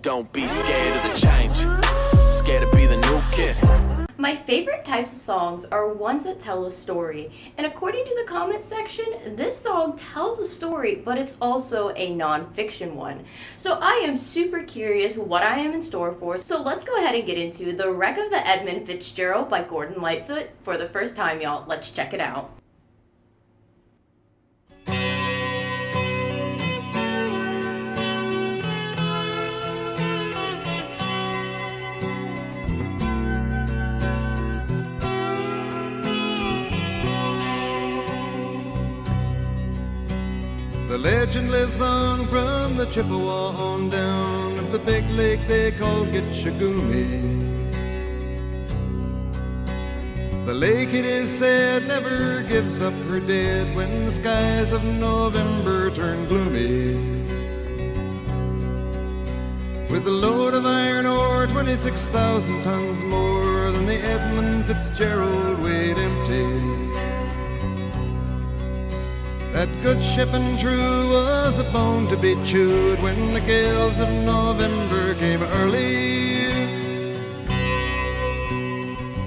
Don't be scared of the change. Scared to be the new kid. My favorite types of songs are ones that tell a story, and according to the comment section, this song tells a story, but it's also a non-fiction one. So I am super curious what I am in store for, so let's go ahead and get into The Wreck of the Edmund Fitzgerald by Gordon Lightfoot. For the first time, y'all, let's check it out. The legend lives on from the Chippewa on down of the big lake they call Gitchagumi. The lake, it is said, never gives up her dead when the skies of November turn gloomy. With a load of iron ore, 26,000 tons more than the Edmund Fitzgerald weighed empty. That good ship and true was a bone to be chewed when the gales of November came early.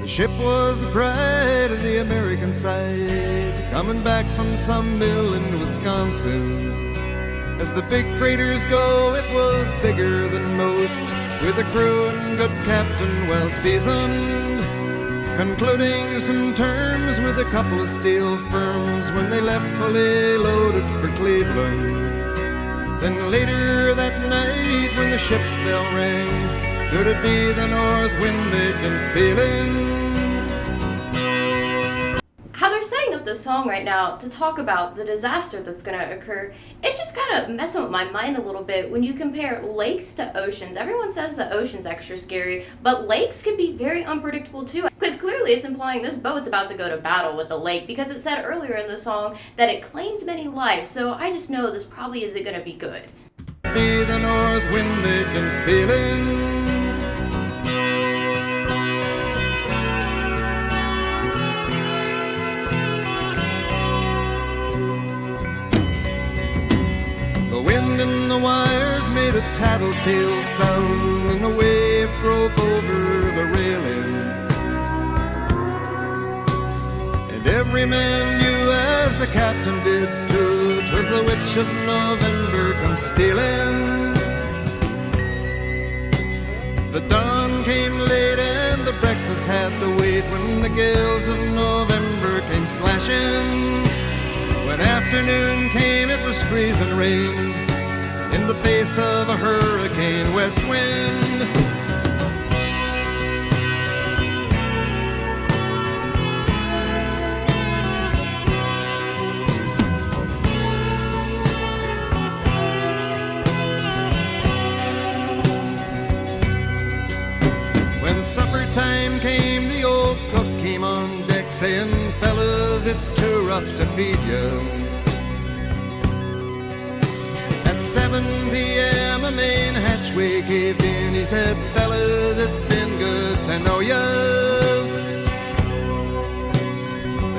The ship was the pride of the American side, coming back from some mill in Wisconsin. As the big freighters go, it was bigger than most, with a crew and good captain well seasoned, concluding some terms with a couple of steel firms when they left fully loaded for Cleveland. Then later that night when the ship's bell rang, could it be the north wind they'd been feeling? How they're setting up the song right now to talk about the disaster that's going to occur, it's just kind of messing with my mind a little bit when you compare lakes to oceans. Everyone says the ocean's extra scary, but lakes can be very unpredictable too, because clearly it's implying this boat's about to go to battle with the lake, because it said earlier in the song that it claims many lives, so I just know this probably isn't going to be good. Be the north wind they've been feeling. The wind in the wires made a tattletale sound, and the wave broke over the railing. And every man knew, as the captain did too, 'twas the witch of November come stealing. The dawn came late and the breakfast had to wait when the gales of November came slashing. When afternoon came, it was freezing rain in the face of a hurricane west wind. When supper time came, the old cook came on deck saying, "Fellas, it's too rough to feed you." At 7 p.m. a main hatchway caved in. He said, "Fellas, it's been good to know ya."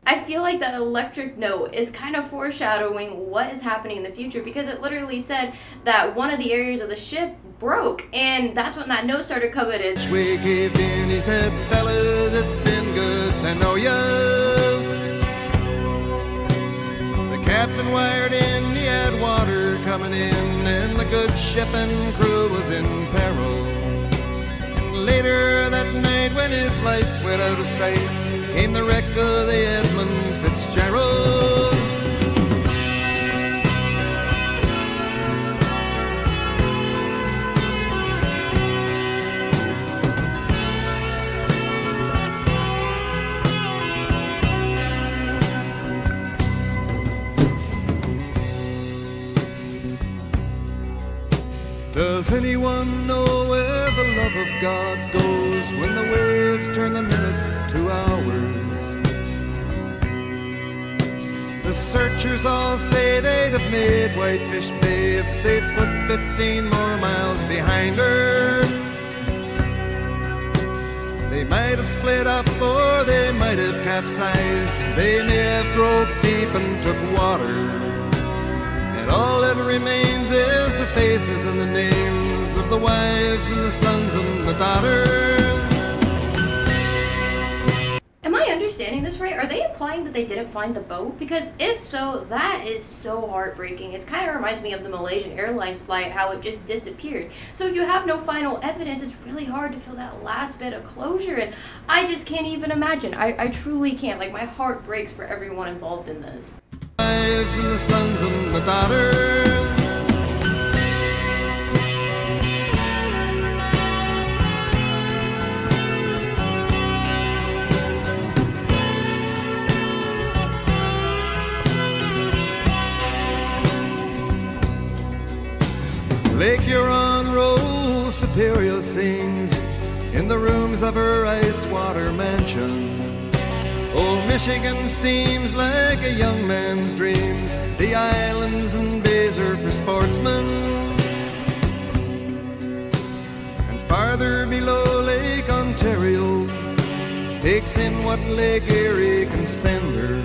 I feel like that electric note is kind of foreshadowing what is happening in the future, because it literally said that one of the areas of the ship broke, and that's when that note started coming in. Hatchway caved in. He said, "Fellas, it's been good to know ya." The captain wired in, he had water coming in, and the good ship and crew was in peril. And later that night, when his lights went out of sight, came the wreck of the Edmund Fitzgerald. Does anyone know where the love of God goes when the waves turn the minutes to hours? The searchers all say they'd have made Whitefish Bay if they'd put 15 more miles behind her. They might have split up or they might have capsized. They may have broke deep and took water. And all that remains is the faces and the names tales of the wives and the sons and the daughters. Am I understanding this right? Are they implying that they didn't find the boat? Because if so, that is so heartbreaking. It kind of reminds me of the Malaysian Airlines flight, how it just disappeared. So if you have no final evidence, it's really hard to feel that last bit of closure, and I just can't even imagine. I truly can't. Like, my heart breaks for everyone involved in this. Wives and the sons and the daughters. Lake Huron rolls, Superior sings in the rooms of her ice water mansion. Old Michigan steams like a young man's dreams. The islands and bays are for sportsmen. And farther below, Lake Ontario takes in what Lake Erie can send her.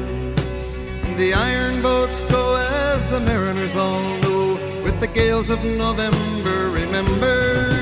The iron boats go, as the mariners all know, with the gales of November remembered.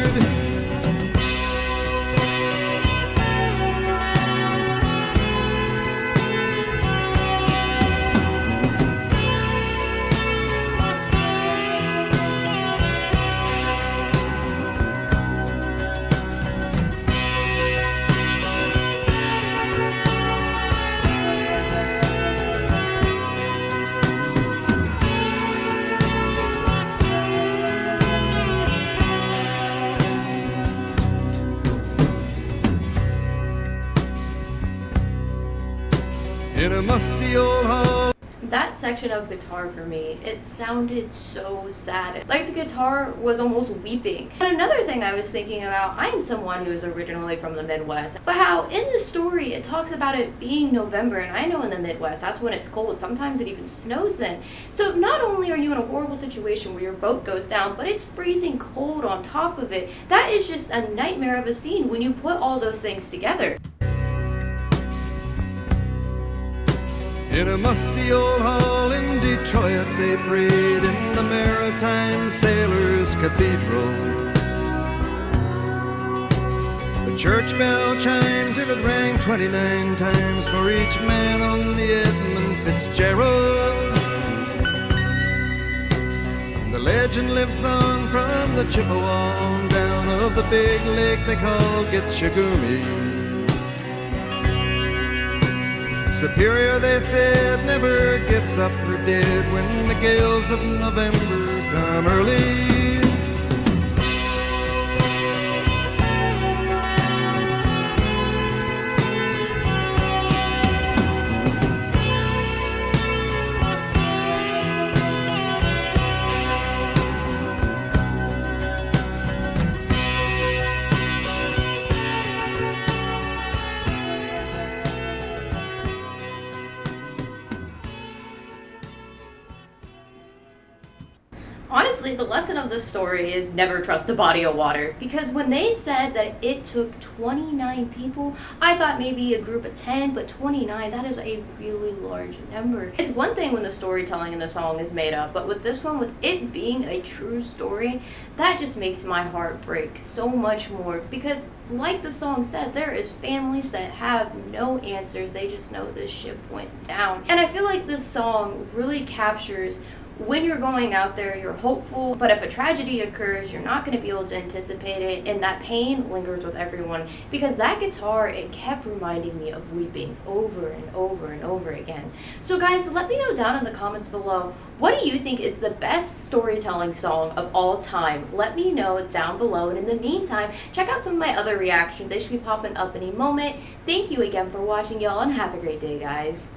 In a musty old hall. That section of guitar for me, it sounded so sad. Like the guitar was almost weeping. And another thing I was thinking about, I am someone who is originally from the Midwest, but how in the story it talks about it being November, and I know in the Midwest that's when it's cold. Sometimes it even snows then. So not only are you in a horrible situation where your boat goes down, but it's freezing cold on top of it. That is just a nightmare of a scene when you put all those things together. In a musty old hall in Detroit, they prayed in the Maritime Sailors' Cathedral. The church bell chimed till it rang 29 times for each man on the Edmund Fitzgerald. And the legend lives on from the Chippewa on down of the big lake they call Gitchagumi. Superior, they said, never gives up her dead when the gales of November come early. Honestly, the lesson of this story is never trust a body of water, because when they said that it took 29 people, I thought maybe a group of 10, but 29, that is a really large number. It's one thing when the storytelling in the song is made up, but with this one, with it being a true story, that just makes my heart break so much more, because like the song said, there is families that have no answers. They just know this ship went down. And I feel like this song really captures when you're going out there, you're hopeful, but if a tragedy occurs, you're not going to be able to anticipate it, and that pain lingers with everyone. Because that guitar, it kept reminding me of weeping over and over and over again. So guys, let me know down in the comments below, what do you think is the best storytelling song of all time? Let me know down below, and in the meantime, check out some of my other reactions. They should be popping up any moment. Thank you again for watching, y'all, and have a great day, guys.